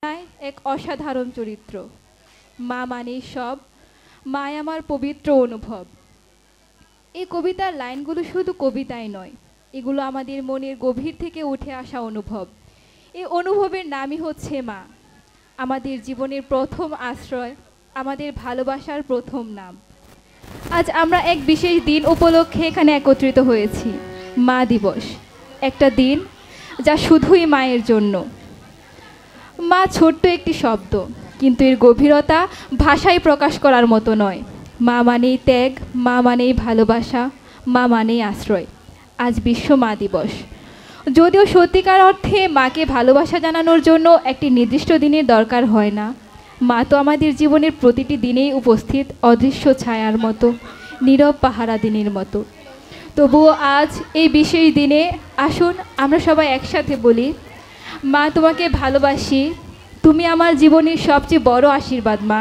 নাই এক অসাধারণ চরিত্র। মা মানেই সব, মায় আমার পবিত্র অনুভব। এই কবিতার লাইনগুলো শুধু কবিতাই নয়, এগুলো আমাদের মনের গভীর থেকে উঠে আসা অনুভব। এই অনুভবের নামই হচ্ছে মা, আমাদের জীবনের প্রথম আশ্রয়, আমাদের ভালোবাসার প্রথম নাম। আজ আমরা এক বিশেষ দিন উপলক্ষে এখানে একত্রিত হয়েছি, মা দিবস। একটা দিন যা শুধুই মায়ের জন্য। মা ছোট্ট একটি শব্দ, কিন্তু এর গভীরতা ভাষায় প্রকাশ করার মতো নয়। মা মানেই ত্যাগ, মা মানেই ভালোবাসা, মা মানেই আশ্রয়। আজ বিশ্ব মা দিবস। যদিও সত্যিকার অর্থে মাকে ভালোবাসা জানানোর জন্য একটি নির্দিষ্ট দিনের দরকার হয় না, মা তো আমাদের জীবনের প্রতিটি দিনেই উপস্থিত, অদৃশ্য ছায়ার মতো, নীরব পাহারা দিনের মতো। তবুও আজ এই বিশেষ দিনে আসুন আমরা সবাই একসাথে বলি, মা তোমাকে ভালোবাসি, তুমি আমার জীবনের সবচেয়ে বড় আশীর্বাদ মা।